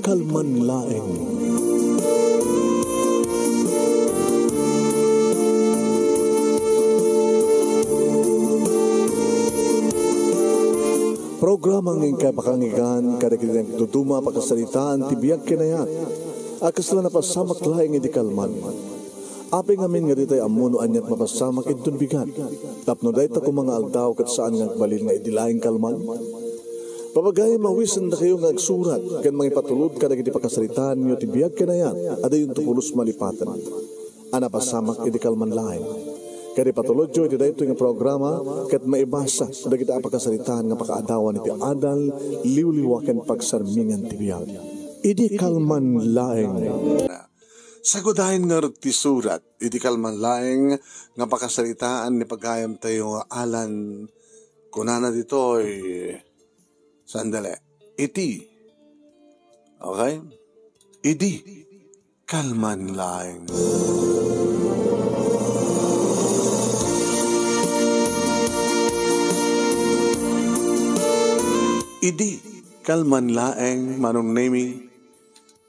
kalman laeng. Programang ingkay pakangigan, kada kitang tutuma pakasalitaan, tibiyag kinayat, akas lang napasamak laeng iti kalman. Aping amin nga ditay amuno anyat mapasamak itun bigat. Tapno dayta ko mga aldaw kat saan nga balil nga idilaing kalman. Papagay mawisan na kayo nga agsurat, kan mga ipatulod ka na iti pakasalitaan nyo tibiyag kinayat, ada yung tukulos malipatan. Anapasamak iti kalman laeng. Kaya patulod jo iti dayto nga programa kat maibasa da kita pakasalitaan nga pakaadawan iti adal liwliwaken pagsarmingan ti biyag. Idi kalman laeng. Sagudahin nga ti surat, idi kalman laeng nga pakasalitaan ni pagayam tayo alan kunana ditoy sandali. Iti. Okay? Idi kalman laeng. Idi kalman laeng manong nemi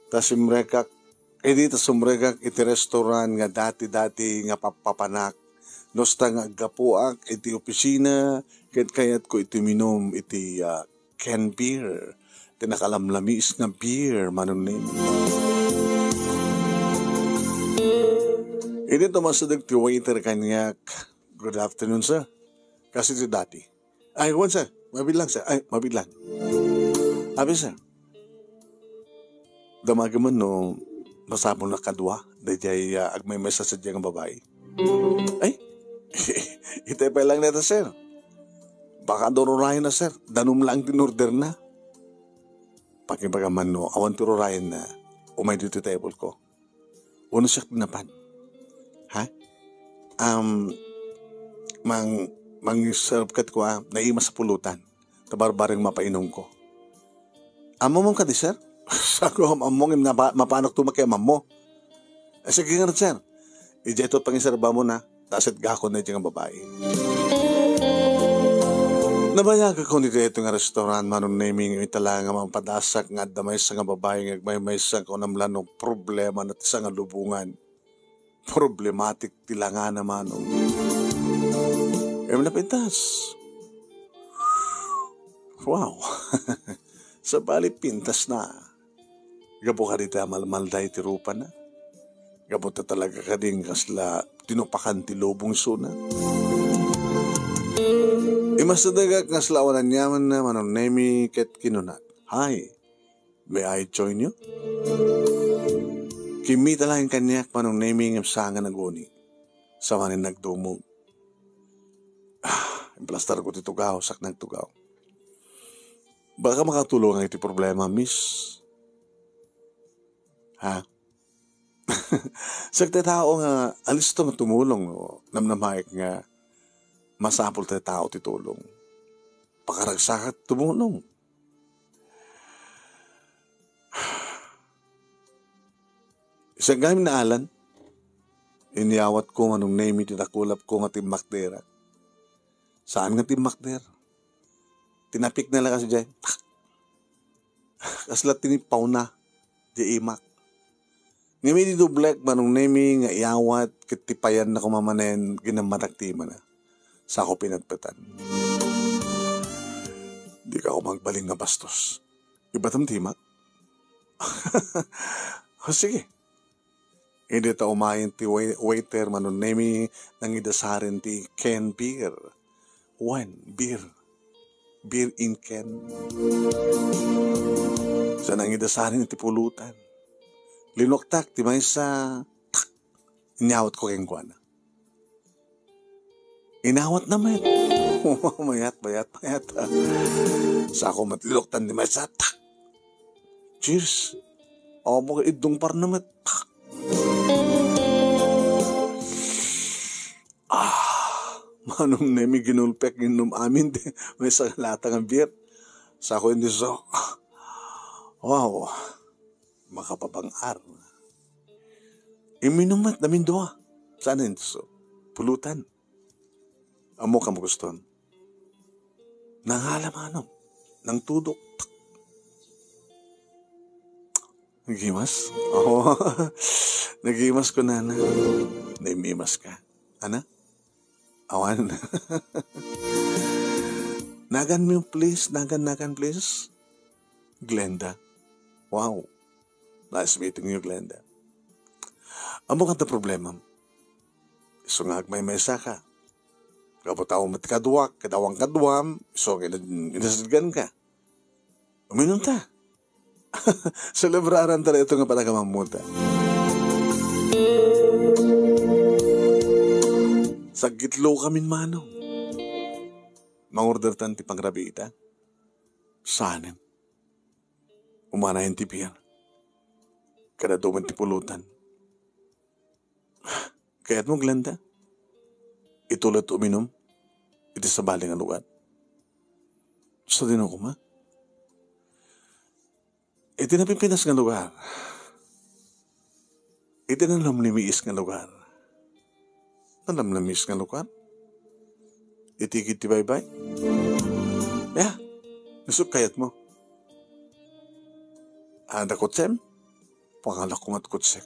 tasimrekak iti tasumrekak iti restaurant nga dati-dati nga papapanak nosta nga gapuak iti opisina ket kayat ko iti minom iti can beer tinakalamlamis nga beer manong nemi iti tumasadag ti waiter kanyak good afternoon sir kasi ti dati ay one sir mabidlang sir. Ay, mabidlang. Abi sir. Damagaman no, masabong na kadwa. Dahil agmay may sasadyang babae. Ay, itay pa lang neta sir. Baka dorurayan na sir. Danum lang tinurder na. Pakibagaman no, awan tururayan na umay dito table ko. Uno siya tinapan. Ha? Mang-serve kat ko naima sa pulutan. Tabarbareng mapainom ko. Amo mong ka di, sir? Sabi ko, among mapanak tumakay amamo. Sige nga rin, sir. Ija ito pangisarba mo na. Tasit gako na itong babae. Nabayag ako nito itong restaurant. Manong naming itala nga mapadasak nga damay sa nga babae. May sa kunamlan ng problema na sa nga lubungan. Problematic tila nga naman. Napintas. Wow. Sa bali pintas na. Gabo ka dito malmalday ti rupa na. Gabo ta talaga ka din kasla tinupakan ti lobong suna. Imasadaga kasla wanan yaman na manong nemi ket kinunat. Hi, may I join you? Kimi talagang kanyak manong nemi ng sanga naguni. Sa manin nagdumog. Implastar ko ti tugaw, sak nagtugaw. Baka makatulong ang iti problema, miss. Ha? Sakta tao nga, alis ito nga tumulong, no? Namnamaik nga, masapol tayo tao ti tulong. Pakaragsakat tumulong. Isang gamit na alan, iniyawat ko anong name iti nakulap ko nga timakdera. Saan nga timakder? Tinapik na lang kasi dyan. Kasla tinipaw na. Di imak. Ngami di dublek manong nemi nga iawat kitipayan na kumamanen ginamataktima na. Sa ako pinagpatan. Di ka ako magbaling nga bastos. Ibatam timak? O sige. Hindi ta umayin ti waiter manong nemi nang idasarin ti can beer. One beer. Beer in can. Sa nang idasarin iti pulutan. Linoktak, ti may sa inyawat ko keng kuwana. Inawat naman. Mayat. Sa ako matliloktan ti may sa cheers. O mo idong par naman. Manong nemi ginulpek inom amin di may sa latang ang beer. Sa ako hindi so. Wow. Makapabangar. Iminumat namin doa. Saan hindi so? Pulutan. Amo ka mo guston. Nangalam nang tudok. Nagimas? Oo. Nagimas ko, nana. Naimimas ka. Ana? Awan. Nagan mo please. Nagan please. Glenda. Wow. Nice meeting you, Glenda. Amo ka ta problema. So nga may mesa ka. Kapataw mat kaduwak, kadawang kaduwam, so inasadgan ka. Uminom ta. Celebraran tala ito nga pala kamamuta. Sa gitlo kami manong. Mangorder tan ti pangrabita. Sanin. Umanahin ti piyan. Kada duman ti pulutan. Kaya't mo, Glenda, itulat uminom, iti sa baling ang lugar. Sa din ako, ma? Iti napipinas ng lugar. Iti nalamlimiis ng lugar. Nalamlimiis ng lugar? Iti kiti bye-bye? Yeah, nasuk kayat mo. Anda kotsem, pangalak kong at kotsek,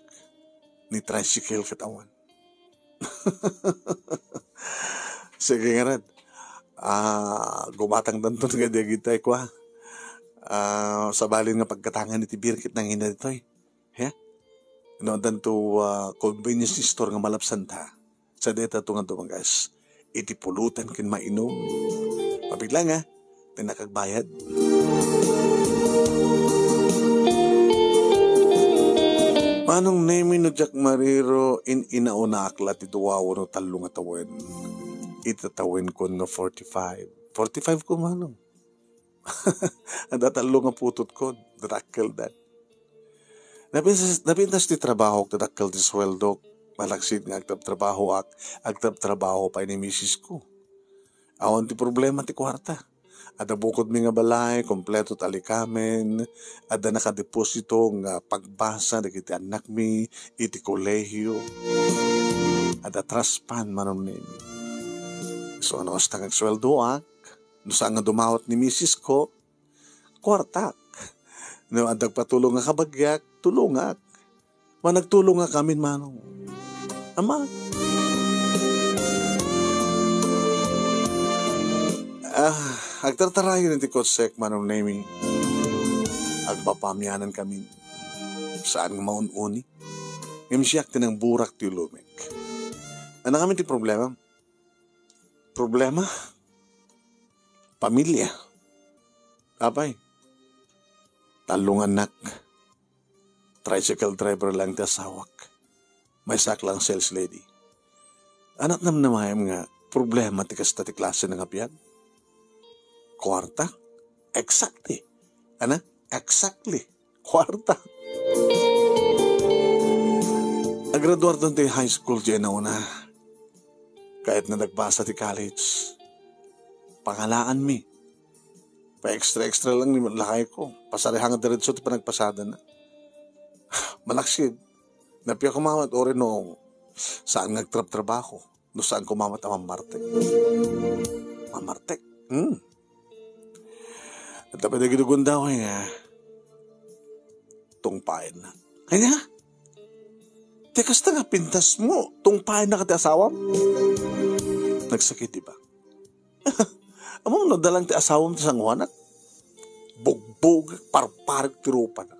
ni tricycle katawan. Sige nga rin. Gumatang danton nga di kita ko ha. Sa balin nga pagkatangan iti birkit ng ina dito eh. Yeah? No, danto convenience store nga malapsan ta. Sa deta ito nga ito mga guys. Iti pulutan kin mainom. Mabigla nga, tinakagbayad. Manong name no Jack Mariro in inauna aklat ito wawo no talong atawin. Itatawin ko no 45. 45 ko manong. Ada talong nga putot ko. Drakkel that. Napintas ti trabaho ko drakkel ti sweldo. Malaksid nga agtab trabaho pa ni misis ko. Awan ti problema ti kwarta. Ada bukod mi nga balay, kompleto talikamen, ada nakadeposito nga pagbasa dagiti anak mi, iti kolehiyo, ada traspan manon nimi. So ano hasta nga sweldoak, no saan nga dumawat ni misis ko, kwartak. No adag patulong nga kabagyak, tulungak. Managtulong nga kami manong. Ama. Agtartarayo ng tikotsek manong nami. Agpapamyanan kami. Saan nga maununi? Imsiyak tinang burak ti lumik. Ano kami ti problema? Problema? Pamilya. Apay. Talong anak. Tricycle driver lang ti asawak. May saklang sales lady. Anak namayam nga problema ti kasta ti klase ng apyag. Kwarta? Exactly. Ano? Exactly. Kwarta. Nagraduar doon ti high school dyan na kahit na nagbasa ti college. Pangalaan mi. Pa-extra lang ni lakay ko. Pasarihang diretso ti panagpasada na. Malaksid. Napiya kumawat o rin no saan nagtrabaho. No saan kumawat ang mamartek. Mamartek? At dapat na ginugunda ko nga, tungpain na. Kaya, tekas na nga pintas mo, tungpain na kati asawam. Nagsakit, diba? Among nadalang ti asawam ti sangwanak, bugbog, parparig tirupa na.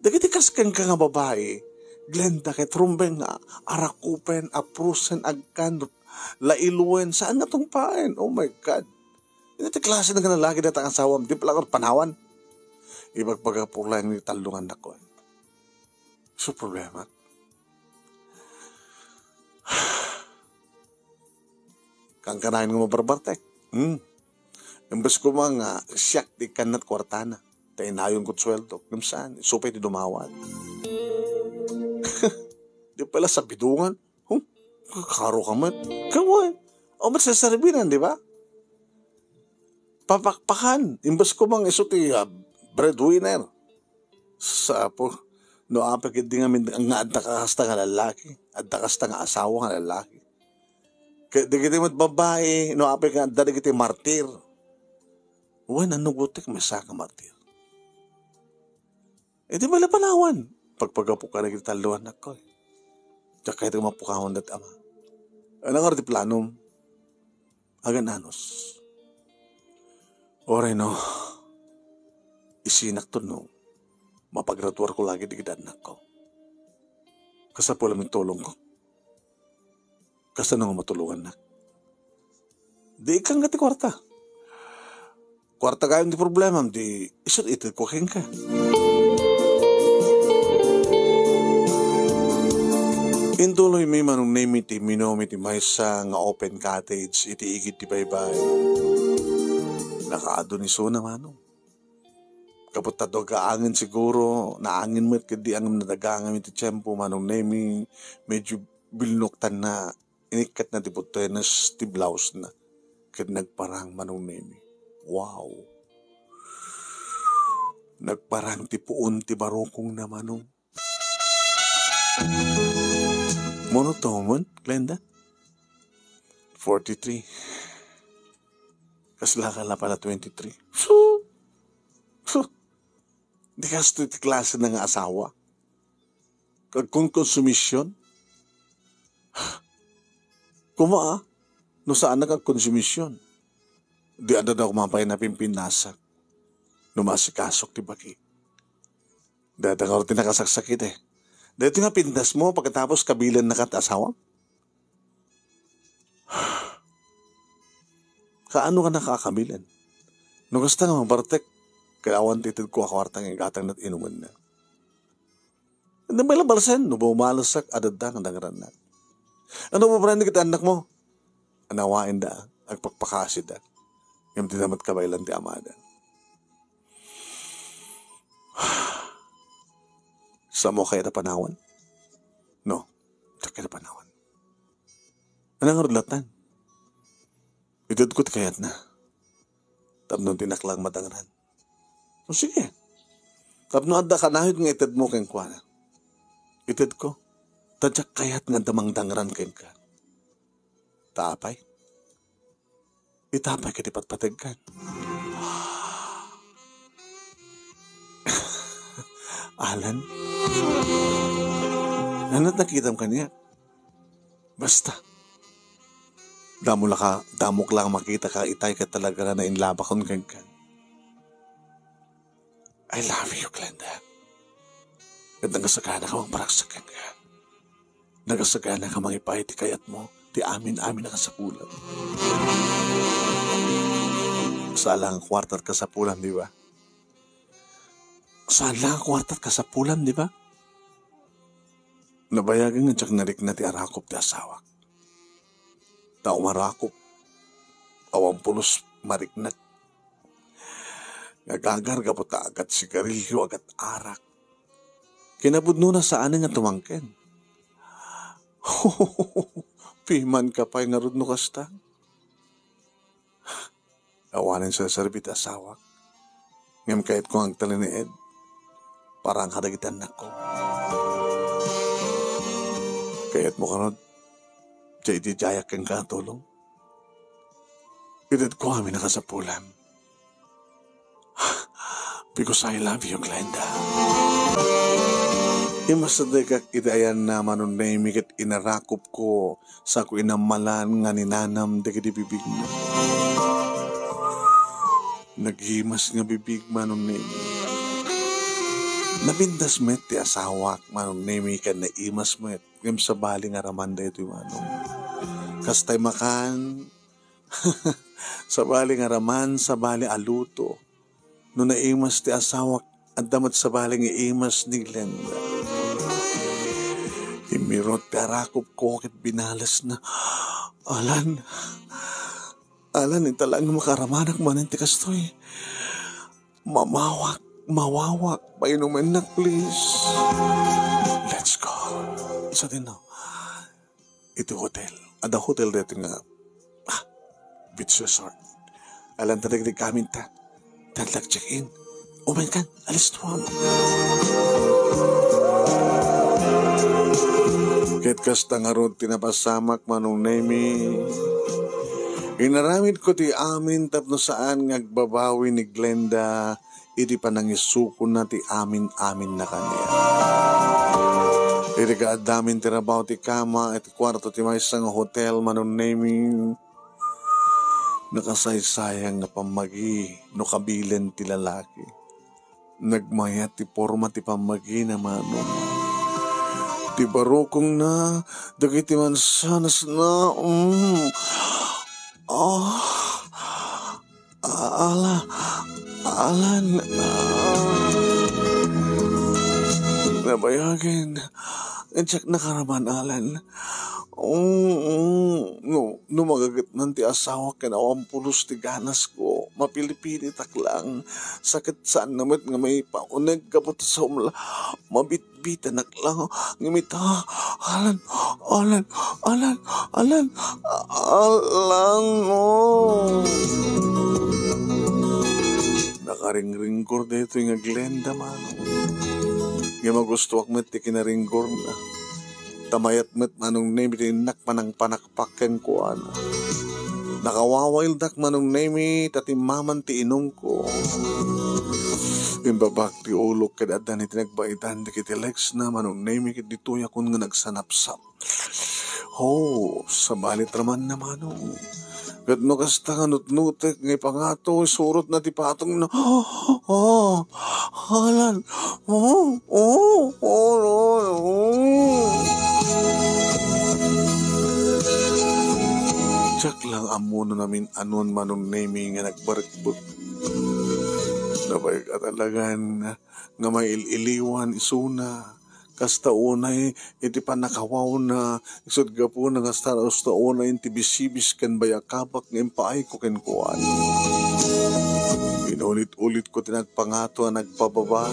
Dagiti kaskan ka nga babae, Glenda kay trumbeng nga, arakupen, aprusen, agkan, lailuen, saan na tungpain? Oh my God. Iti klase na lalaki na ang asawam, di pala panawan. Ibagpagapulay ni talungan na ko. So problema. Kang kanahin ng mabarbartek. Imbes ko mga siyak di kanat kwartana. Tayo nayon ko sweldo. Gamsaan, supay di dumawat. Di pala sa bidungan. Kakaro ka man. Kawan. O masasarabinan, di ba? Papakpakan. Imbas ko mang isuti breadwinner. Sa po, no apakit di nga adda kakasta nga lalaki. Adda kasta nga asawa nga lalaki. Kaya di kita mat babae, no apakit adda di kita martir. Uwan, ano gutik, may saka martir. di bala panawan. Pagpagapo ka na kita taluan ako. Diyak kahit ang mapukahon dat ama. Anong arti planom? Agan anos. Oray no. Isinak to no. Mapagratuar ko lagi di kidanak ko. Kasapo lang tulong ko. Kasano nga matulungan na. Di ikang gati kwarta. Kwarta kayong di problema. Di isot ito ko keng ka. Intuloy may manong name iti minomiti may sa nga open cottage iti igit ti baybay. Nakaado ni so naman. Kapot tato kaangin siguro, naangin mo at kadi ang nadagangam iti tiyempo manong name medyo bilnoktan na inikat na ti putenas ti blouse na. Kaya nagparang manong name. Wow! Nagparang ti puon ti barokong na manong. Monotomon, Glenda? 43. Kasla ka na pala 23. Di ka sa klase ng asawa. Kung konsumisyon. Kumaa, no saan na konsumisyon. Di ada daw kumapay na pimpinasak. Numasikasok ti baki. Dada ka rin nakasaksakit eh. Dito nga pindas mo pagkatapos kabilan na kat-asawa? Kaano ka nakakabilan? No gusto nga mabartek, kaya awan titid ko akwartang igatang na't inuman na. Hindi ba ilang balsen? No ba umalasak adadang ang dangaran na? Ano ba parang kita anak mo? Anawain da, agpagpakasid da. Yung tinamat kabailan ti amada. Sa mo kaya na panawan? No, sa kaya na panawan. Anong rulatan? Itod ko't kayat na. Tapno tinaklang matangran. O sige. Tapno adda ka nahid nga itad mo keng kwa na. Itad ko. Tadyak kayat nga damang dangran keng ka. Taapay. Itapay ka di patpatagkan. Alan? Ano't nakitam ka niya? Basta. Damok lang makita ka, itay ka talaga na inlaba kong kagkan. I love you, Glenda. At nagasagana ka mong paraksakan ka. Nagasagana ka mga ipay ti kayat mo, ti amin nakasapulan. Saan lang kwartat ka sa pulan, di ba? Saan lang kwartat ka sa pulan, di ba? Nabayagan nga tsak narik na ti arakop ti asawak. Tao marakop. Awang pulos mariknat. Nagagar ka po ta agat sigarilyo agat arak. Kinabudno na saan nga tumangken. Piman ka pa'y narudno kasta. Awanin sa sarbit asawak. Ngam kahit ko ang tali ni Ed. Parang kadagitan na ko. Kaya't mo karod. Jay di jayak kang katulong. Itad ko kami nakasapulan. Because I love you, Glenda. Imasaday kak idayan na manunay kat inarakop ko sa ko inamalan nga ninanam dagiti bibig mo. Naghimas nga bibig manunay. Nabindas met ti asawak manunay ka na imas met. Ngam sa bali nga ramanda ito yung ano. Kastay makan. Sa bali nga raman, sa bali aluto. No naimas ti asawak at damat sa bali nga imas ni Glenda. Imirot ti arakop ko kit binalas na. Alan, italang makaramanak manin ti kastoy. Mawawak, painuman na please. Let's go. Isa din na. Ito hotel. Ada hotel dito nga. Beach resort. Alam talaga kami ta. Tanlag check-in. Oh my God. Alis tuwam. Kahit kasta nga ron tinapasamak manong nemi. Inaramid ko ti amin tapno saan ngagbabawi ni Glenda. iti panangisukon na ti amin-amin na kaniya. Iti kaadamin ti rabaw ti kama, iti kwarto ti maysa nga hotel, manon naming nakasaysayang nga pamagi no kabilin ti lalaki. Nagmayat ti forma ti pamagi na manon. Ti barokong na, dagiti mansanas na, alan, nabayagin, tsak nakaraman alan. No magagat man ti asawa kinawang pulos ti ganas ko, mapili-pili tak lang, sakit saan naman nga may paunag kapot sa umla, mabitbitan nak lang, ngimita, alan, nakaringringkor dito yung Glenda man. Nga magustuwak met ti kinaringkor na. Tamayat met manong nemi tinak panang panakpaken ko ano. Nakawawail dak manong nemi tatimaman ti inong ko. Imbabak ti ulok kadada ni tinagbaitan di kiti Lex na manong nemi kiti tuya kun nga nagsanapsap. Sabalit raman na manong. Kat no kasta nga nutnutek ngay pangato surot na ti patong na halan Tsak lang amuno namin anon manong nemi nga nagbarikbot. Nabay katalagan nga may ililiwan isuna. Kasta unay, iti panakawaw na isod ka po nga staros na unay iti bisibis kan bayakabak ng impaay ko kenkuan. Inulit-ulit ko tinagpangato ang nagpababa.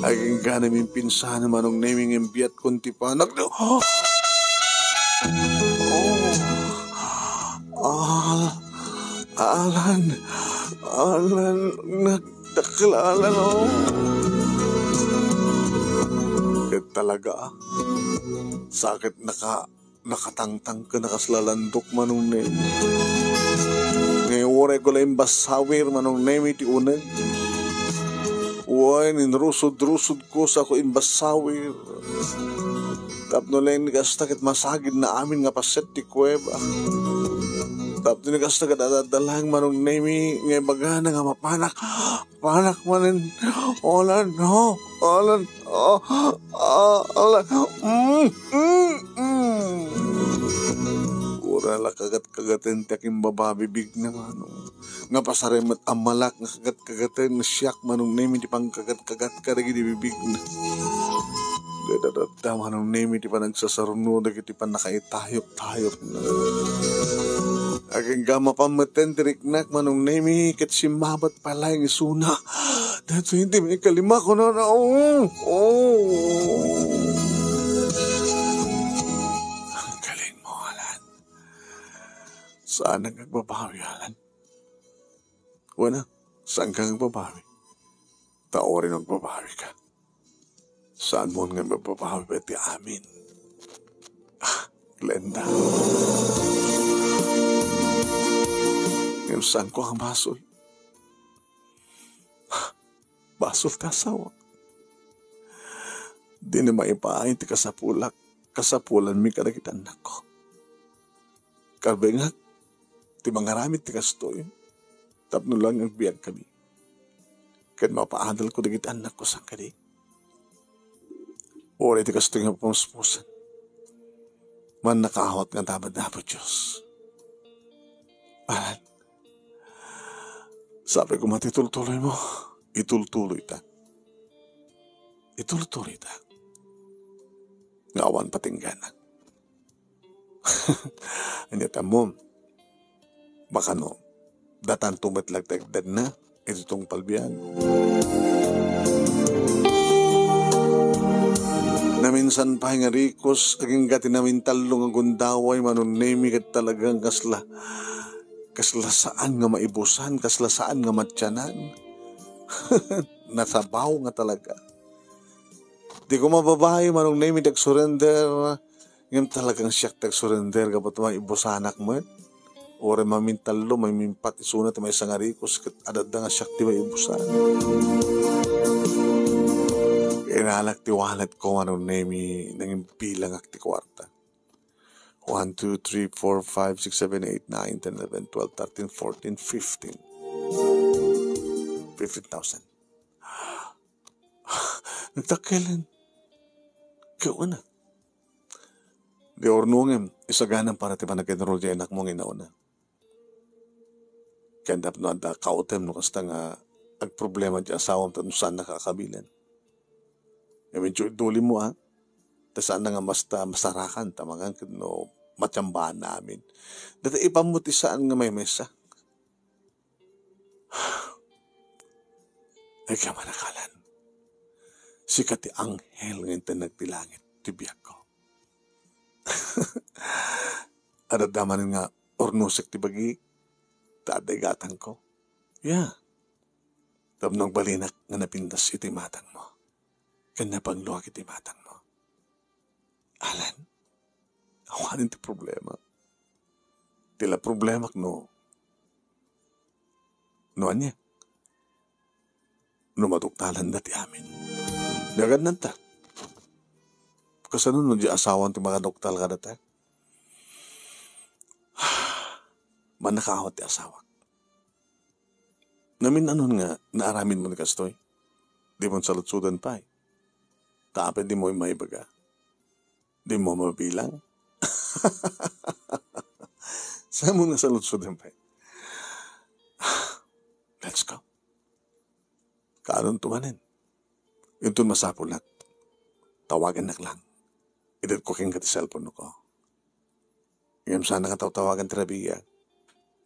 Aging ka namin pinsan manong naming imbiyat kong ti panak. Alan, nagtaklalan Ket talaga sakit nakatangtang ka nakaslalandok manong nemi. Ngayon ko lang basawir manong nemi ti uneg. Uway ninrusod-rusod ko sa ako imbasawir. Tapno lang nikasta ket masagid na amin nga paset ti kuweba. Tapno nikasta ket adadalang manong nemi nga bagana nga mapanak. Panak manin. Alan. Urala kagat-kagaten ti aking bababibig na manong. Nga pasaremat amalak nga kagat-kagaten na siyak manong nemi ti pang kagat-kagat karigi di bibig na. Gadadada manong nemi ti panagsasaruno dagiti pan nakaitayop-tayop na. Aking gama pameten tiriknak manong nemi ket simabat pala yung isuna. Dato hindi may kalima ko na Ang galing mo, Alan. Saan ang nagbabawi, Alan? Wala, saan ka nagbabawi? Tao rin nagbabawi ka. Saan mo nga magbabawi pati amin? Glenda. Ngayon saan ko ang basol? Basol tasawa. Di na maipaay ti kasapulak. Kasapulan mi karagitan na ko. Karbengat, ti mangaramit ti kastoy. Tapno lang ang biyag kami. Kan mapaadal ko dagiti anak ko sang kadi. Ori ti kastoy nga pamuspusan. Man nakahot nga dabad-dabad Diyos. Alan, sabi ko matitultuloy mo. Itultuloy ta. Ngawan patingganan. Anyata mo, baka no, datan tumatlagtagdad na, ito tong palbiyan. Naminsan pa nga rikos, aging gati namin talong ang gundaway, manunemi kat talagang kasla saan nga maibusan, kasla saan nga matyanan. Nasabaw nga talaga. Di ko mababahay manong name tag-surrender. Ngayon talagang siyak tag-surrender kapag maibusanak mo. Ore mamintalo, may mimpat isunat, may sangarikos, adada nga siyak di ba ibusan. Inalak tiwalat ko ano nemi nang bilang ak ti kwarta. 1, 2, 3, 4, 5, 6, 7, 8, 9, 10, 11, 12, 13, 14, 15. 15,000. Nagtakilan. Kaya na. Di ornungin, isaganan para ti panag-enroll di anak mong inauna. Kaya dapat no, anda kautem no, kasta nga, ag problema di asawang tanong saan nakakabilan. E medyo iduli mo ha, ta saan na nga masarakan, tamangan no, matsambahan namin. Dati ipamuti saan nga may mesa. Ay kaya manakalan. Sikat ti anghel ngayon ta nagtilangit, tibiyag ko. Adadaman nga ornusik ti bagi, taadagatan ko. Yeah. Tapnong balinak nga napindas iti matang mo. Kanya pangluwag iti matang mo. Alan, awanin ti problema. Tila problema no. No anya? No matuktalan na ti amin. Dagad nanta. Kasano no di asawan ti mga doktal ka dati? Manakawat ti asawa. Namin anon nga, naaramin mo ni kastoy. Di mo salutsudan pa eh. Taapin di mo yung maibaga. Di mo mabilang. Saan mo na salutsudan pa eh? Let's go. Kaanon tumanin. Yung tun masapulat. Tawagan na lang. Idat ko king kati cellphone ko. Ngayon sana ka tawagan terabiya.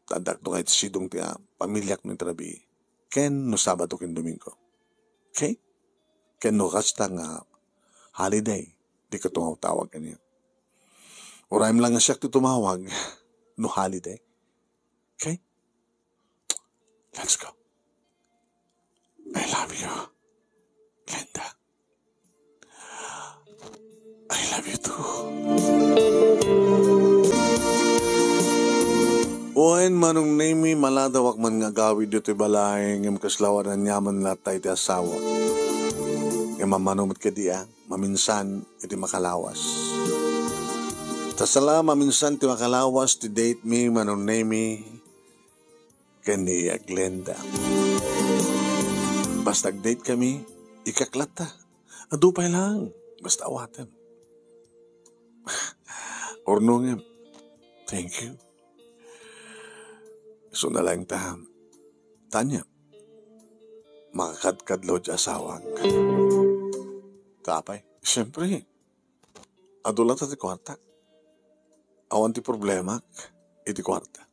Tadak no kahit sidong tiya, pamilyak no terabi. Ken no Sabado ken Domingo. Okay? Ken no kasta nga holiday. Di ka tawag kanyo. Uraim lang nga siya tumawag no holiday. Okay? Let's go. I love you, Glenda. I love you too. Oen manong nemi maladawak man nga gawid dito balay ngem kaslawan nyaman latay ti asawa. Ngem mamanumot ka diya, maminsan iti makalawas. Tasala maminsan ti makalawas ti date me manong nemi kani Glenda. Basta date kami, ikaklata. Adupay lang. Basta awatan. Ornongem. Thank you. So na lang tanya. Makakadkadlaw di asawang. Kapay. Siyempre. Adulat ati kwarta. Awan ti problema. Iti kwarta.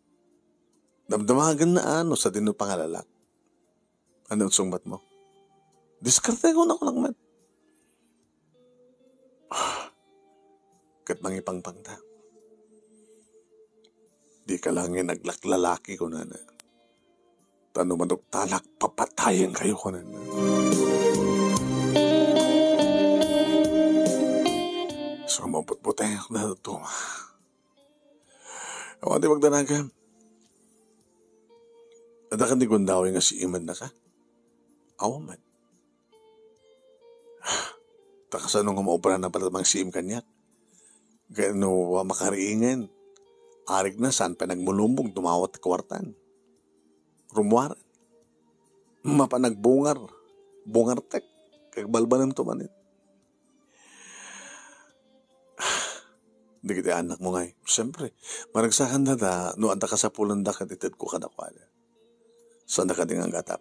Damdamagan na ano sa dino pangalalak. Ano ang sungbat mo? Diskarte ko na ko lang man. Kat mangipangpang ta. Di ka lang yung naglaklalaki ko na na. Tano manok talak, papatayin kayo ko na na. So, maputputay ako na ito. Ako di magdanagan. Adakan di gundawin nga si Iman na ka. Awan man. Takasan nung maopera na pala mang siim kanyak. Gano makariingin. Arig na saan pa nagmulumbong tumawat kwartan. Rumuaran. Mapanagbungar. Bungartek. Kagbalbanan tumanit. Di kita anak mo ngay. Siyempre, maragsakan na da, no anta ka sa pulan da katitid ko kadakwala. Saan na ka din ang gatap?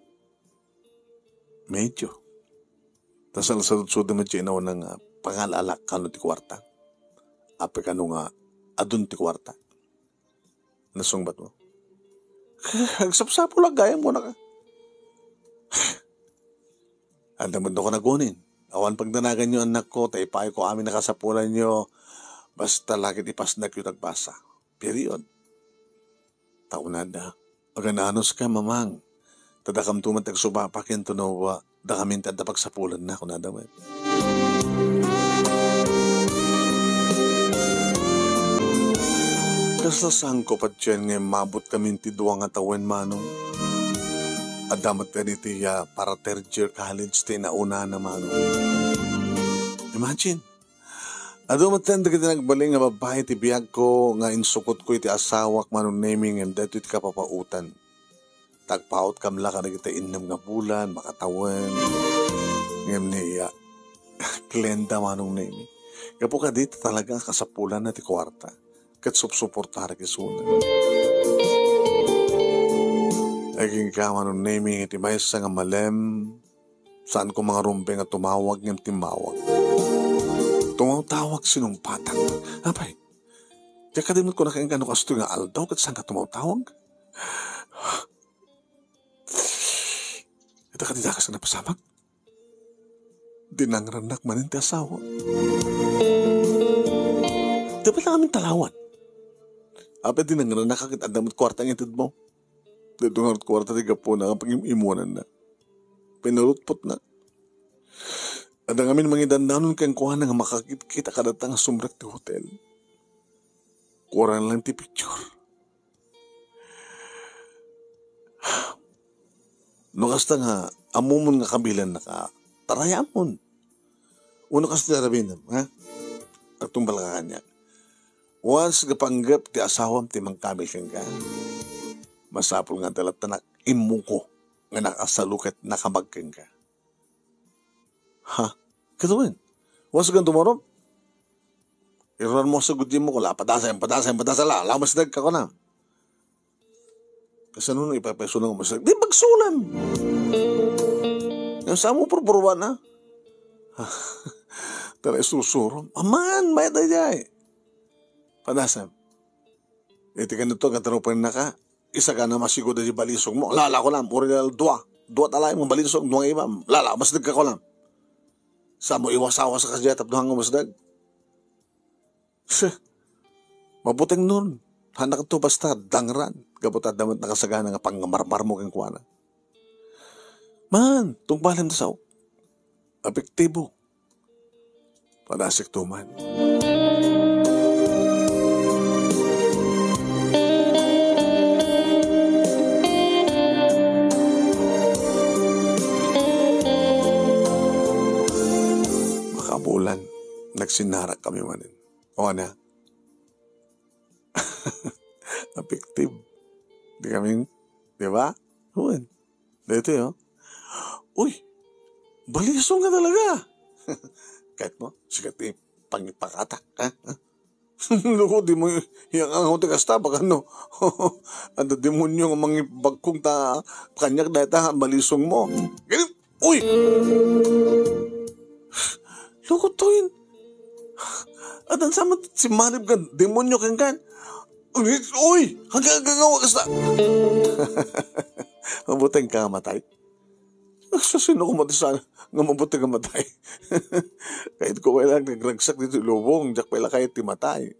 Medyo. Tasal sa sudo mo chino ng pangalalak kano ti kwarta. Ape kano nga adun ti kwarta. Nasungbat mo. Hagsapsapo lang gaya mo na ka. Andaman do ko nagunin. Awan pagdanagan nyo anak ko, taipay ko amin nakasapulan nyo. Basta lagi ipasnak yung nagbasa. Period. Taunada. Agananos ka, mamang. Tadakam tumat nagsubapak yung tunawa. Dakamin tanda pagsapulan na kung nadamay. Kaslasang ko pa dyan nga mabot kami ti duwang atawen manong. Adamat ka nitiya para third year college ti nauna na manong. Imagine. Adamat ka kita nagbaling nga babae ti biyag ko nga insukot ko iti asawak manong naming and dito iti kapapautan. Tagpaot kamla ka na kita inam nga bulan, makatawan. Ngayon niya, klenda manong naming. Kapo ka dito talaga kasapulan na ti kwarta. Kat supsuportar kisuna. Aging ka manong naming iti maysa nga malem. Saan ko mga rumpe nga tumawag ng timawag. Tumawag sinumpatan. Apay, kaya kadimot ko na kayong gano'ng kasto nga aldaw kat saan ka tumawag? Ito ka didakas na napasamag. Dinangranak manin ti asawa. Dapat lang aming talawan. Apay dinangranak kakit adamot kwarta ng itid mo. Dito nga kwarta ti gapo na kapag imuanan na. Pinurutpot na. At ang amin mga dandanon kang kuha na nga makakita kadatang sumrak ti hotel. Kuran lang ti picture. No kasta nga, amumon nga kabilan na ka, tarayamon. Uno kasta narabin ha? At tumbalakan niya. Once kapanggap ti asawam ti mangkamil kang ka, masapol nga talat na imuko nga nakasalukat nakamagkang ka. Ha? Katuwin. Once kang tumorong, iruran mo sa gudin mo ko, padasay la, lamas dag ka ko na. Kasi nung ipapeso ng umasak, di magsulam. Yung sa mo purpuruan na. Tala isusuro. Aman, may tayo. Padasam. Iti ka nito, katarupan na ka. Isa ka na masigo da di balisog mo. Lala ko lang, puri na dua. Dua talay mong balisog, duwang iba. Lala, masdag ka ko lang. Sa mo iwasawa sa kasyatap doon nga masdag. Mabuting nun. Hanak to basta dangran. Gabutad damat nakasagana nga pangmarmar mo kang kuwana. Man, tungpalan na sao. Apektibo. Padasik to man. Makabulan. Nagsinarak kami manin. O na. Apektibo. Di kami, di ba? Huwag. Dito yun. Uy, balisong nga talaga. Kahit mo, sikat eh, pangipakatak. Luko, di mo yung ang hote kasta, baka no. Ano, demonyo ng mga bagkong ta, kanyak dahil ta, balisong mo. Uy! Luko to yun. At ang sama, si Marib ka, demonyo kang kan. Uy! Hanggang kasta. Mabuting ka matay. Sino ko matay sana nga mabuting ka matay. Kahit ko kailang nagragsak dito lubong, jak pala kahit timatay.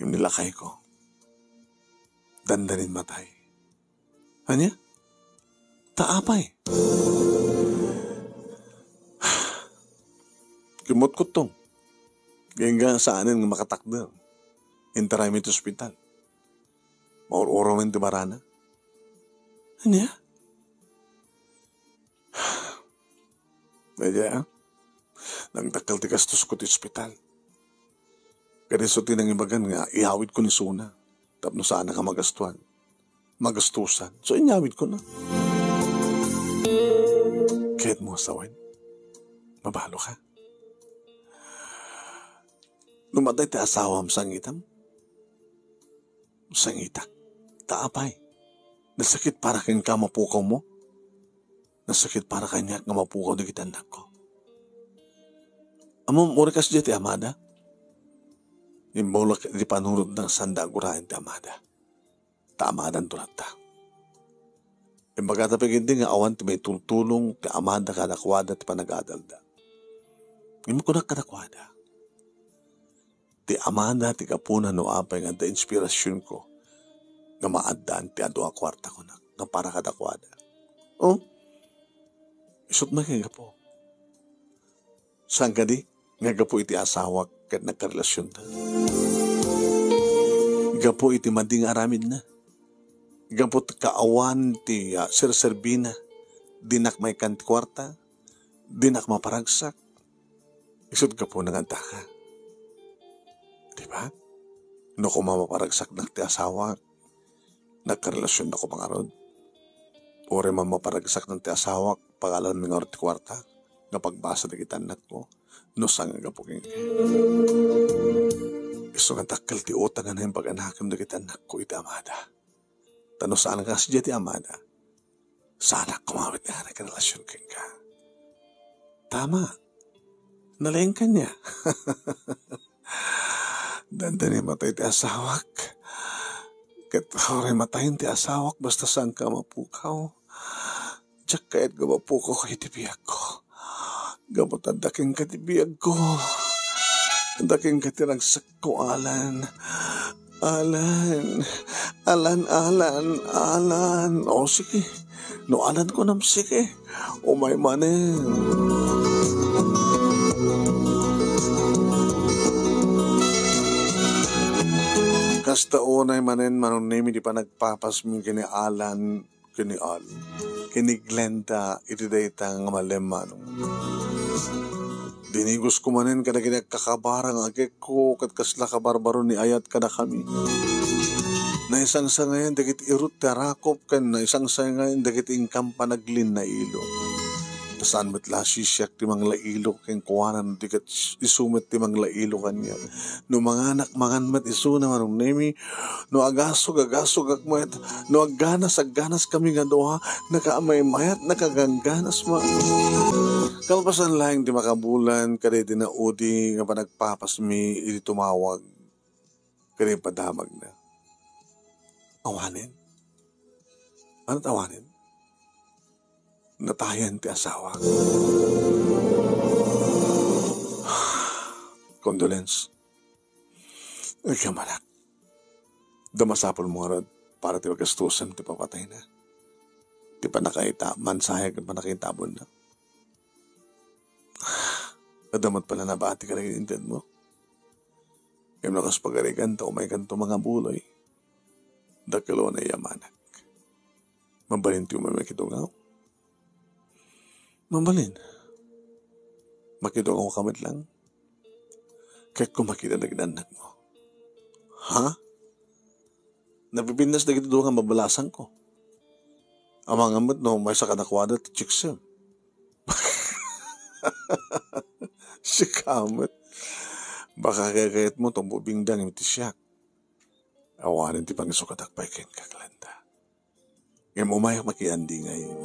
Yung nilakay ko, dandanin matay. Anya? Taapay. Kimot ko tong. Ganyan nga saanin nga makatakder. Interay mo ito hospital. Maur-uro mo yung timarana. Anya? Medya, nagtakal ti kastos ko ti hospital. Kaya so tinangibagan nga, ihawid ko ni Suna. Tapno sana ka magastuan. Magastusan. So inyawid ko na. Kahit mo asawin, mabalo ka. Lumatay ti asawam sangitam. Sangitak. Taapay. Nasakit para kang kamapukaw mo. Nasakit para kanya nga mapukaw di kita anak ko. Among murikas di ti amada. Imbulak di panurod ng sanda agurahin ti amada. Ta amadan tulat ta. Imbaga tapig hindi nga awan ti may tultulong ti amada kadakwada ti panagadalda. Imo ko na kadakwada. Ti amada ti kapuna no apay nga da inspirasyon ko nga maaddan ti adu a kwarta ko na nga para kadakwada. Oh? Isot na kaya po. Saan ka di? Nga po iti asawak kat nagkarelasyon ta. Gapo iti mading aramid na. Gapo kaawan ti sir-serbina. Dinak may kanti kwarta. Dinak maparagsak. Isod gapo nanganta ka. Diba? No kumaparagsak na ti asawa. Nagkarelasyon na ko pangarod. Ore maparagsak ng ti asawa. Pagalan ng ti kwarta. Napagbasa na kita anak mo. No sang gapo king. Iso nga takal ti utang na yung pag-anakam na kita anak ko iti amada. Tano saan ka siya ti amada. Sana kumawit na nagkarelasyon king ka. Tama. Nalaing ka niya. Dandan matay ti asawak. Kat oray matayin ti asawak basta saan ka mapukaw. Diyak kahit gabapukaw kay tibiyag ko. Gabutan daking katibiyag ko. Daking katiragsak ko alan. Alan. O sige. No alan ko nam sige. O may manin. Kasta unay manen manunimi di pa nagpapasmin kini Alan, kini Glenda, iti daytang malemanong. Dinigos ko manen kada kini kakabarang agek ko kat kasla kabarbaro ni ayat kada kami. Na isang sa ngayon dagit irut tarakop kan na isang sa ngayon dagit ingkam panaglin na ilo. Saan met lasi siyak ti mang lailo keng kuwanan dikat isumet ti mang lailo kanya. No mga anak mangan met isu na manong nemi no agasog akmet no agganas kami nga doha nakaamay mayat nakagangganas ma. Kalpasan laing di makabulan kadi dinaudi nga panagpapasmi iti tumawag kadi padamag na. Awanin? Ano tawanin? Natayan ti asawa. Condolence. Ikamanak. Damasapol mo nga para ti wagastusan ti papatay na. Ti pa nakaita, mansayag pa nakaitabon na. Nadamat pala na ba ati ka rin intent mo? Yung nakas pagarigan ta umay kanto mga buloy. Dakalo na yamanak. Mabalin ti umay kitungaw. Mambalin. Makidong ako kamit lang. Kahit kung makita na ginanak mo. Ha? Napipindas na gito doon ang mabalasan ko. Ang mga ngamit no, may sa kanakwada at chiksim. Si kamit. Baka kagayat mo itong bubingdang yung tisyak. Awanin ti pangisukadakpay ken kaglanda. Ngayon umayak makiandi ngayon.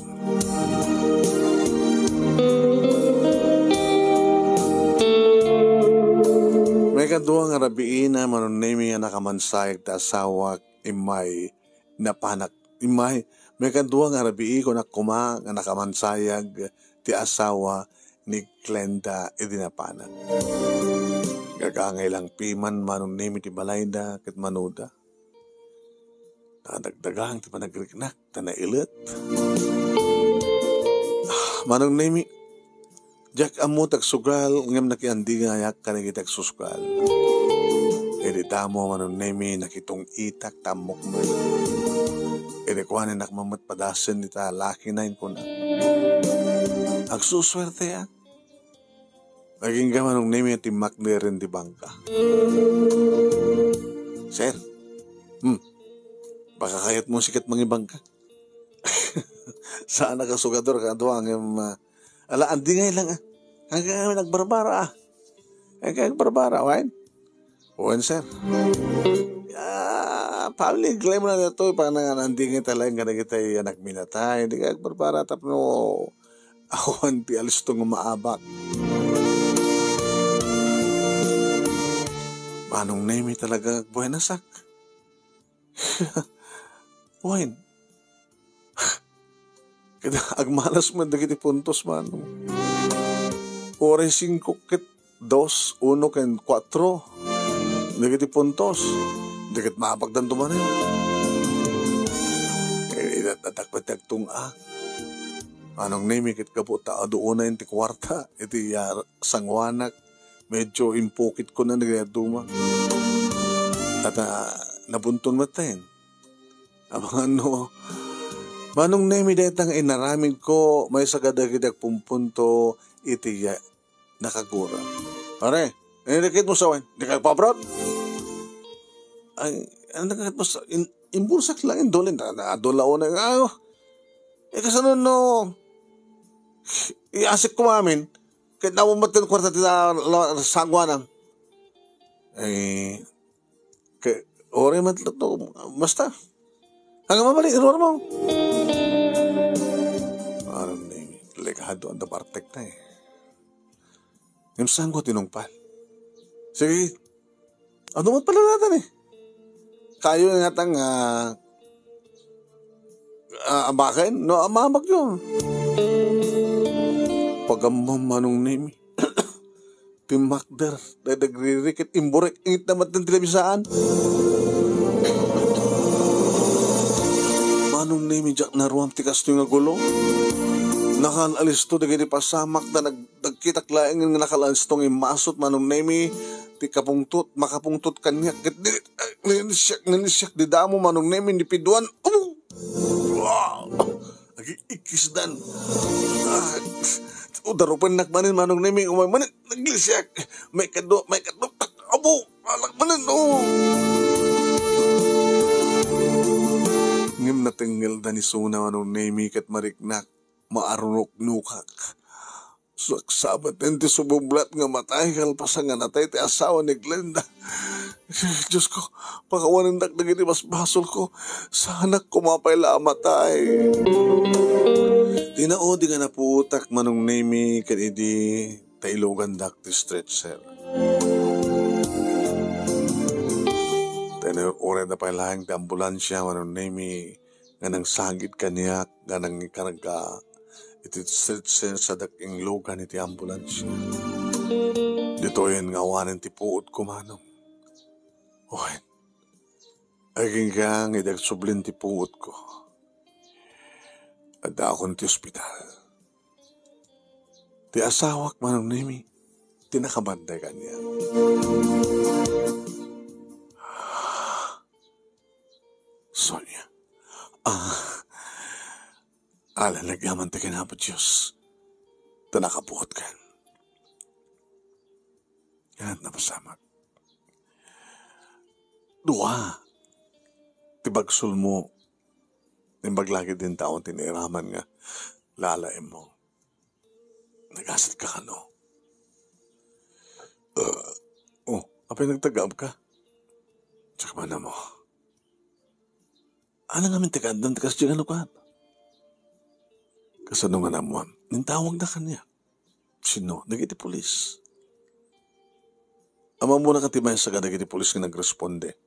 May kaduang arabiin na manunemi nga nakamansayag ta asawak imay napanak. May kaduang arabiin ko na kuma nga nakamansayag ti asawa ni Glenda idinapanak. Gagangay lang piman manunemi ti balayda ket manuda. Nadagdagang ti panagriknak tanailit. Manunemi jak amo tagsugal ngem nakiandi nga yak kanigi tagsusugal. Edi damo manunemi nakitong itak tamok mo. Edi kuhanin nakmamat padasen ita laki na ko na. Agsuswerte ya. Naging ka manunemi at timak na rin di bangka. Sir, baka kayat mo sikat mangibang ka. Saan nakasugador ka doang ala andi ngay lang hanggang nagbarbara hanggang nagbarbara wain sir public claim na ito pa nga andi ngay talagang gana kita anak minatay hindi ka nagbarbara tapno ako anti alis itong maabak manong name talaga buenasak wain kada agmalas man dagiti puntos man. Oras 5 ket 2, 1 ken 4. Dagiti puntos. Dagat maapagdan tumanin. Itatagpat tagtung Anong name ket kaputa aduuna iti kwarta iti sangwanak medyo impukit ko na nagduma. At nabuntun matin. Abang ano, manong nemi detang inaramid ko, may sagadagidag pumpunto, iti nakagura. Pare, nilikit mo sa akin, di ka pabrot? Ay, ang nakakit mo sa, imbulsak lang, indolin, adolao na, kasano no, iasik ko mamin, kahit namumatin kwarta tila sagwa nang, ore man to, basta, hanggang mabalik, iro mo. Parang lekado ang dabartek na Yung saan ko tinungpal. Sige, ano mo pala natin Kayo nga tang abakin, no, amamag yun. Pagamam manong nimi. Timakder, nagririkit, imburek, ingit naman ng telebisaan. Manong nimi, jak naruam tikas to yung gulo. Nakalalis to, dagay di pasamak na nagkitak laing nga nakalalis tong imasot, manong nimi, ti kapungtut, makapungtut kanyak, ninisyak, di damo, manong nimi, ni piduan, wow, ikisdan. Darupan nakmanin, manong nimi, umaymanin, naglisyak, may kadok, abo, alakmanin, Ngim natingil na ni Suna, manong nimi, kat mariknak, maarunok nukak. Saksabat enti subublat nga matay kalpasan nga natay ti asawa ni Glenda. Diyos ko, pakawanin dagdagin mas basol ko. Sa anak ko mapayla matay. Tinaodi nga naputak manong nemi kanidi tailogan dak ti stretcher. Ore na pailang ti ambulansya manong nemi nga nang sagit kaniyak nga nang ikaragka iti sa daking lugan iti ambulansya. Dito yan nga wanan ti puot ko manong. Owen, aging kang idagsublin ti puot ko. At akong ti ospital. Ti asawak manong nemi, tinakabanday kanya. Sonia, alalagyaman ti kinapot Diyos. Tanakabuot kan. Yan, napasamat. Dua, tibagsol mo, imbaglagi din taon tiniraman nga, lalaim mo. Nagasat ka kano. Apay nagtagab ka? Tsaka mana mo. Ano nga min tagad ng tagas dyan ano ka? Kasano nga namuan, nintawag na kanya. Sino? Nagiti pulis. Ama mo na katimay sa ka nagiti pulis nga nagresponde.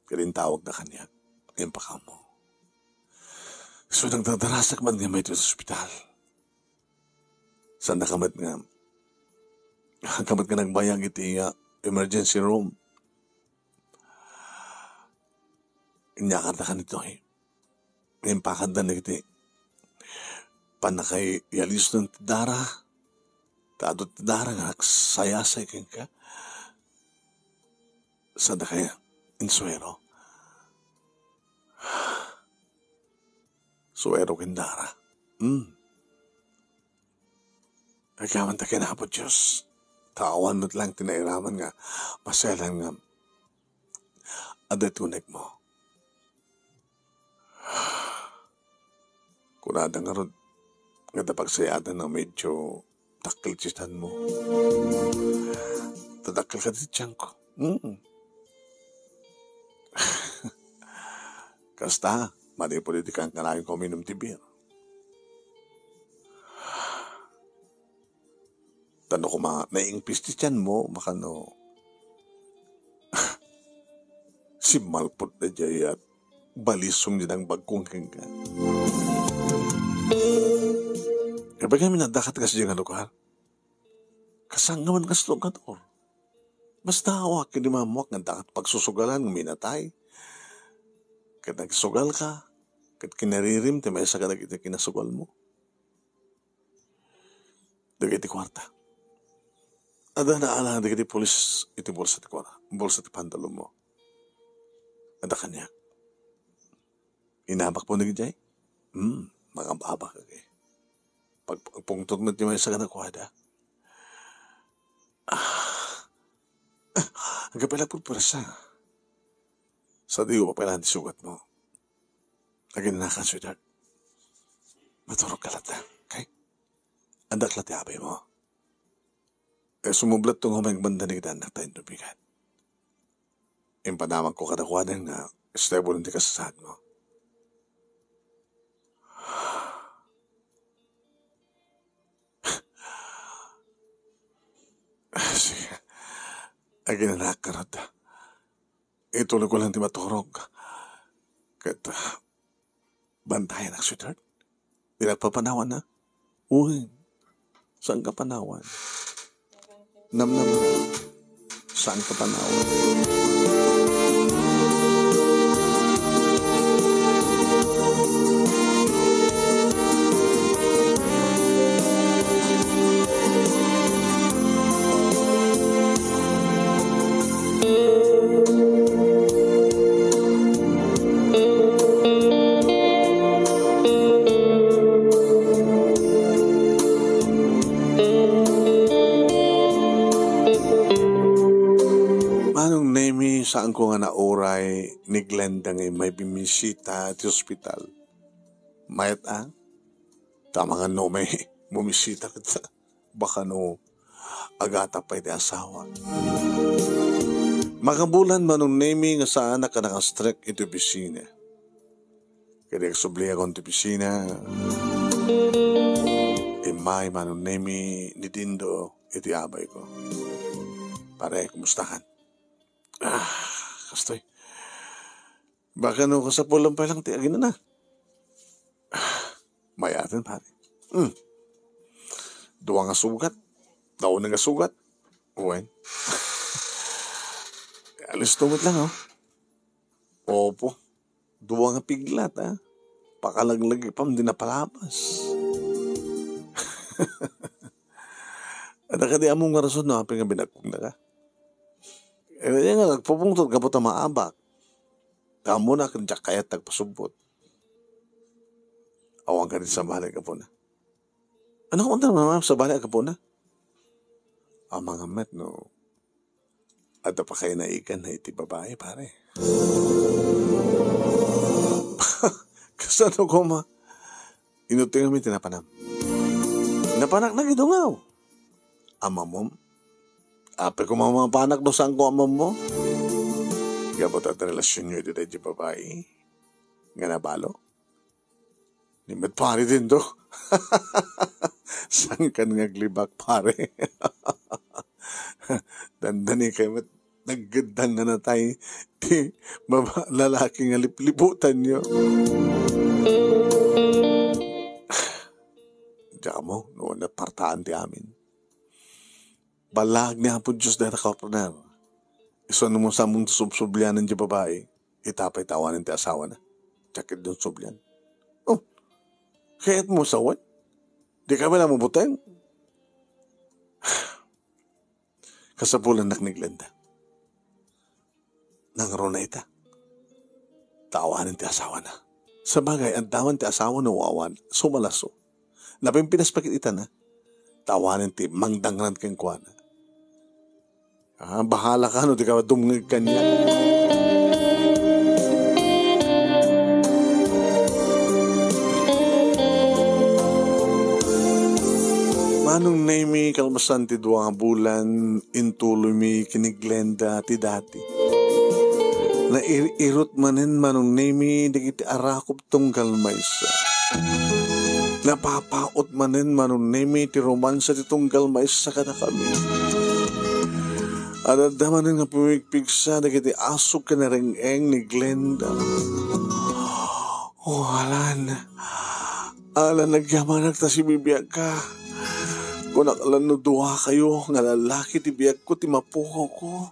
Kaya tawag na kanya. Ngayon pa ka mo. So nagdadarasak man nga may ito sa ospital. Saan nakamat nga? Kamat ka nagbayang iti emergency room. Inyakar na ka nito Ngayon pa ka na iti panakay yalis ng tidara. Taadot tidara nga nagsayasay kang ka. Saan na kaya? Insuero. Suero kindara. Nagkaman ta kinapot Diyos. Tawan mo't lang tinairaman nga. Maselan nga. Adatunig mo. Kunada nga ron. Nga tapagsayatan na medyo takil chistan mo. Tadakil ka di tiyan ko. Kasta, manipolitika ang kanahin ko minum tibir. Tano ko naingpis ti tiyan mo, makano. Si malpot na jay at balisong din ang bagkong kanga. Kapag kami nadakat kasi dyan nga lugar, kasangaman kas lugar. Basta awak, hindi mamuak nga dakat pagsusugalan, minatay. Kat nagsugal ka, kat kinaririm, ti may saganag iti kinasugal mo. Dagiti kwarta. Ada na ala, dagiti polis, iti bulsa ti kwarta, bulsa ti pantalon mo. Ada kanya. Inabak po na gijay. Magambaba ka kay. Pagpungtog na di may isa ka nakuhada. Ang kapila po purasa. Sa diyo pa pala sugat mo. Lagi na nakan, sweetheart. Maturog ka lata. Okay? Andak lati abay mo. Sumublat tong humayang banda ni kita anak tayong tubigan. Impanamang ko kadakuanan nga stable hindi ka sa sahad mo. Sige. Agi na nakarot. Ituloy ko lang di maturog. Kahit bantayan ang sweetheart. Pinagpapanawan na. Uy, saan ka panawan? Namnam, saan ka panawan? Saan ko nga nauray ni Glenda nga may bimisita at hospital. Mayat tama nga no may bumisita ka sa baka no agata pa iti asawa. Makabulan manong nemi nga saan na ka nakastrek ito bisina. Kaya subli akong ito bisina. Imay manong nemi ni Dindo iti abay ko. Pare, kumustahan? Kastoy. Baka no sa pulang pa lang tiagin na. Mayatin pare. Duwa nga sugat. Daon nga sugat. Uwen. Alis tumot lang Opo. Duwa nga piglat Pakalaglag ipam din na palabas. Ada ka di among nga rason na aping nga binagpong na ka. Nga nagpupungtod ka po ta maabak. Kamu na kanjak kayat nagpasubot. Awang ka rin sa balay ka po na. Ano kung naman sa balay ka po na? Ang mga met, no? Ada pa kayo na ikan na iti babae, pare. Kasano ko inuti kami tinapanam. Napanak na gidungaw. Amamom. Ape ko mga panak do saan ko amam mo? Gabot at relasyon nyo iti di babae. Nga nabalo. Nimit pare din do. Saan kan nga glibak pare? Dandani kayo naggadan na tayo. Di lalaki nga liplibutan nyo. Diyan mo, noon na partaan di amin. Balag niya po Diyos dahil nakapanar. Iso mo sa mong subsublyanan di babae, itapay tawanan ti asawa na. Tsakit doon sublyan. Kaya't mo sawan? Di ka ba na mabuteng? Kasapulan nak ni Glenda. Nangaro na ita. Tawanan ti asawa na. Sa bagay, ang tawan ti asawa na wawan, sumalaso. Napimpinas pakit ita na. Tawanan ti mangdangran keng kuwana. Bahala ka, di ka dumngig kanya. Manong nemi kalmasan ti duwa nga bulan, intuloy mi kiniglenda ti dati. Na irot manen manong nemi, di kiti arakop tong kalmaysa. Napapaot manen manong nemi, ti romansa ti tong kalmaysa kada kami. Adadaman nga pumigpigsa na kiti asok ka na ring-eng ni Glenda. Alan. Alan, nagyaman nagtasi bibiyag ka. Kung nakalan no duha kayo, nga lalaki ti biyag ko, ti mapuho ko.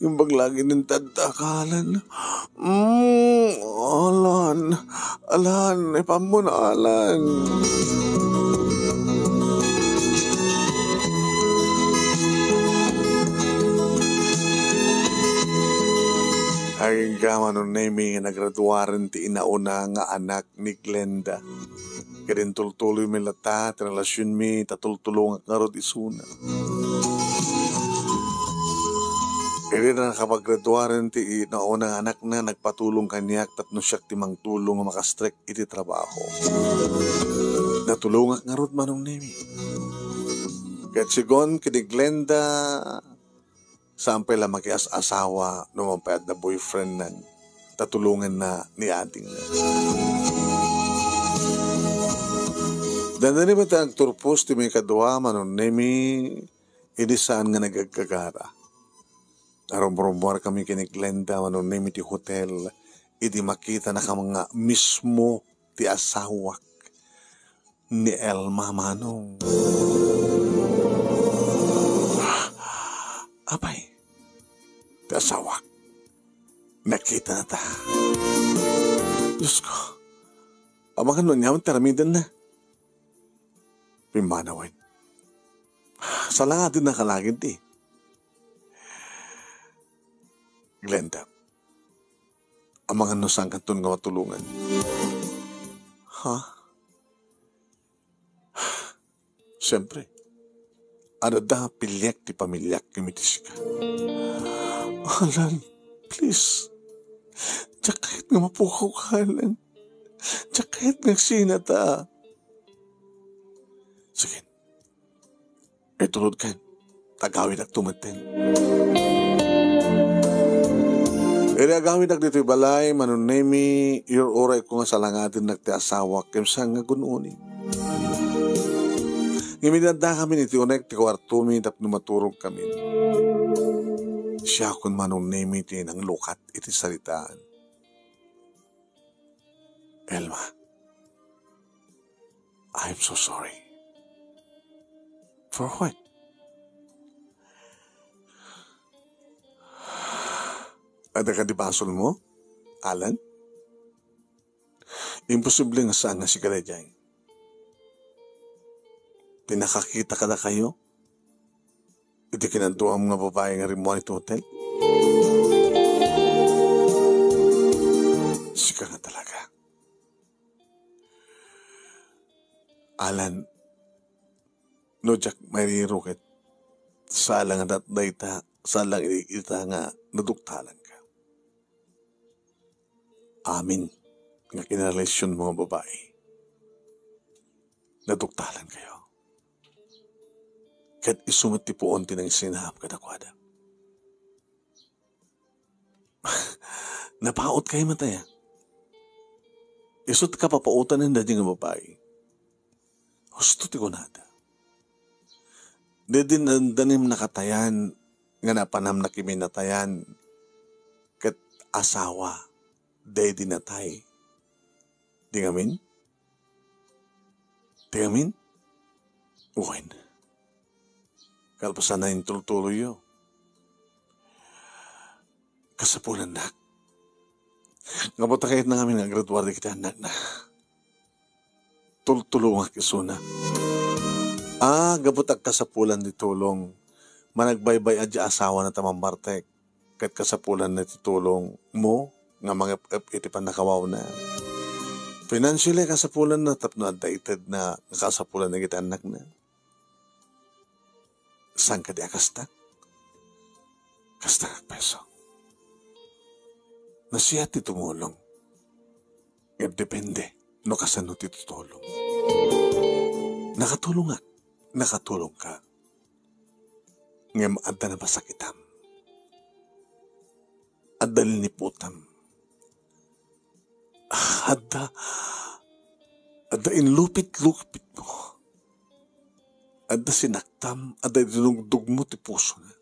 Yung baglagi ng tadakalan. Alan, ipam mo na, Alan. Aging ka manunemi nga nagraduaran ti inauna nga anak ni Glenda. Kadin tultuloy mi lata, ti relasyon mi, tatultulong at narod isuna. Kaya na nakapaggraduaran ti inauna nga anak na nagpatulong kanyak tapno siya ti mangtulong nga makastrek iti trabaho. Natulong at narod manunemi. Kahit sigon, kini Glenda, sampay lang makias-asawa numampayad na boyfriend nan tatulungan na ni ating na. Dandani ba tayong turpos ti may kadwa manunemi idi saan nga nagagkagara. Arom-romor kami kini Glenda manunemi ti hotel idi makita na ka mga mismo ti asawak ni Elma manong. Abay, kasawak. Nakita na ta. Diyos ko, abangan nun niya, taramidan na. Pimanawin. Sala nga din nakalagin di. Glenda, abangan nun saan kanton nga matulungan. Ha? Siyempre. Ano da pilyak ti pamilyak kimitis ka. Alan, please. Diyak kahit nga mapukaw ka, Alan. Diyak kahit nga sinata. Sige. E tulod ka. Tagawin at tumatin. E agawin ak dito'y balay, manunemi, your oray ko nga salangatin nagtiasawa, kimsang nga gununin. Ngimidanda kami niti unek ti kwartumi tap numaturog kami. Siya kun manong name iti ng lukat iti salitaan. Elma, I'm so sorry. For what? Ada ka di basol mo, Alan? Imposible nga saan nga si Kalejay. Pinakakita ka na kayo? Hindi kinantuang mga babae nga rin mo ito hotel? Sika nga talaga. Alan, no Jack, may rirukit. Salang nga datdayta, salang ita nga naduktalan ka. Amin, nga kinarelasyon mga babae. Naduktalan kayo. Kat isumit ti puon ti nang sinahap kadakwada. Napaot kayo mataya. Isut ka papautan ng dading nga babae. Husto ti kunada. Dedin danim nakatayan nga napanam na kimi natayan kat asawa dedi natay. Di ngamin? Di ngamin? Uwain. Kalpasan na yung tuloy yo. Kasapulan na. Ngabuta kahit na kami nga graduar di kita anak na. Tultulong ak isuna. Gabutak kasapulan di tulong. Managbaybay adya asawa na tamambartek. Kat kasapulan na ti tulong mo nga mga itipan nakawaw na. Financially kasapulan na tapno updated na kasapulan na kita anak na. Saan ka di akastak? Kastak peso. Nasiya ti tumulong. Ngayon depende no kasano ti tutulong. Nakatulong nga. Nakatulong ka. Ngayon adda na masakitam. Adda liniputam. Adda inlupit-lupit mo. Adda sinaktam, adda dinugdug mo ti puso na.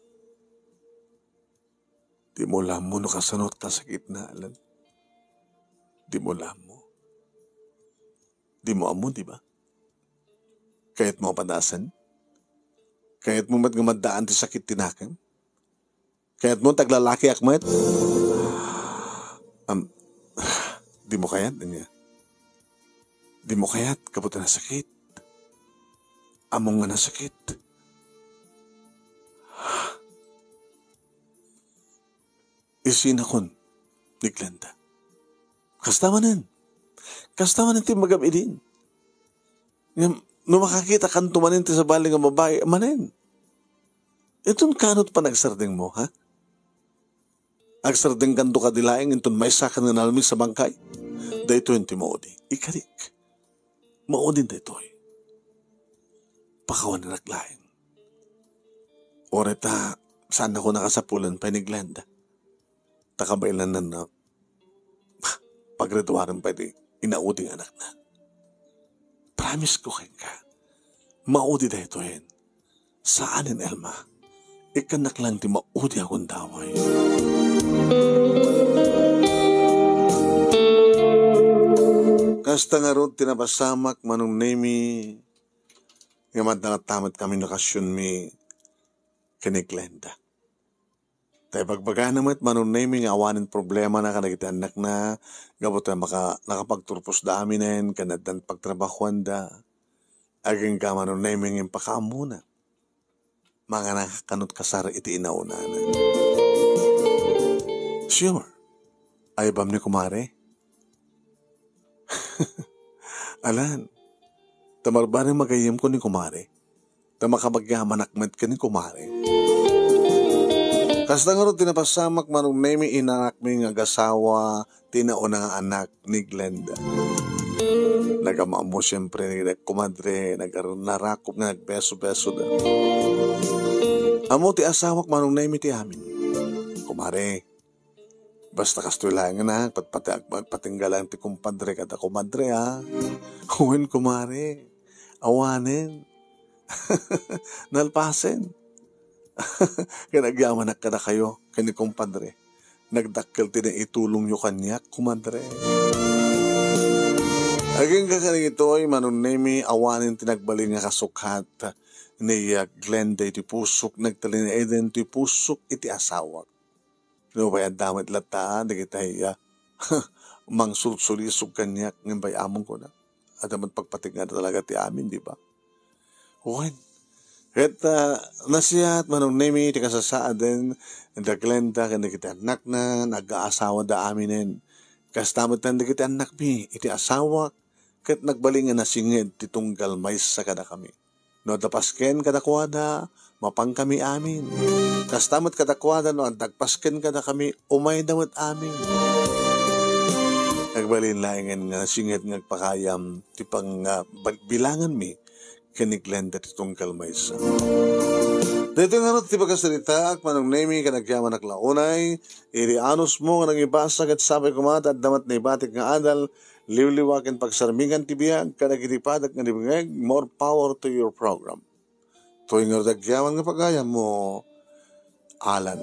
Di mo alam mo no kasanot na sakit na, Alan. Di mo alam mo. Di mo amo, di ba? Kahit mo padasan. Kahit mo matgamadaan ti sakit tinakam. Kahit mo taglalaki akmat. Di mo kayat, niya. Di mo kayat, kabuta na sakit. Among nga nasakit. Isinakon, ni Glenda. Kastawanan ti magam idin. No makakita kan tumanin ti sa bali nga babae, manen. Itong kanot pa nagsarding mo, ha? Agsarding kanto ka dilaing, itong may sakan nga nalmi sa bangkay. Dahito yung timaudi. Ikarik. Maudin dahito eh. Pakawan na naglaing. Oreta, saan ako nakasapulan pa ni Glenda? Takabailan na pagretuwaran pa di inauding anak na. Promise ko ka, maudi dahito yun. Saanin, Elma? Ikanak lang di maudi akong daway. Kasta nga ron tinapasamak manong nemi nga madalatamat kami nakasyon mi kini Glenda. Tay pagbaga naman manong nemi nga awanin problema na kanagiti anak na gabot na nakapagturpos da aminen kanadan pagtrabahuan da aging ka manong nemi nga pakaamuna. Mga nakakanot kasara iti inauna na. Sure. Ay bam ni kumare? Alan, tamarbaring magayim ko ni kumare. Tamakabagyaman akmet ka ni kumare. Kasta nga rin tinapasamak manong nemi inanak mi nga gasawa tinauna nga anak ni Glenda. Nagamamo siyempre ni kumadre, narakop nga nagbeso-beso da. Amo ti asawak manong nemi ti amin. Kumare, basta kastoy lang na, patpatinggalan ti kumpadre kada kumadre ha. Huwin kumare, awanin, nalpasin. Kanagyaman na kada kayo, kani kumpadre. Nagdakkel ti na itulong nyo kanya, kumadre. Aging kakaling ito ay manong nemi awanin tinagbaling nga kasukhat ni Glenda iti pusok, nagtalin na eden iti pusok iti asawak. No ba yan damit lataan, nagitay mangsulsulisog kanyak ng bayamon ko na. At naman pagpatingan na talaga ti amin, di ba? Okay. At nasiyat manong nemi iti kasasaad din, da Glenda, kanda kita anak na, nag-aasawa da aminin. Kastamot na kita anak mi, iti asawak, kat nagbalingan na singid ti tunggal mais sa kada kami. No dapasken kadakwada, mapang kami amin. Kastamot kadakwada no dagpasken kada kami, umay damot amin. Nagbalin laingan nga singit ngagpakayam ti pang bilangan mi kani Glenda ti tunggal maysa. Dito nga rin ti pagkasalita ak manong nemi kanagyaman ak launay, iri anos mo nga nangibasag at sabay kumata at damat na ibatik nga adal, liwliwakin pagsarmingan ti biyag, kanagitipadak nga nibingeg, more power to your program. Tuwing nga dagyaman nga pagayam mo, Alan.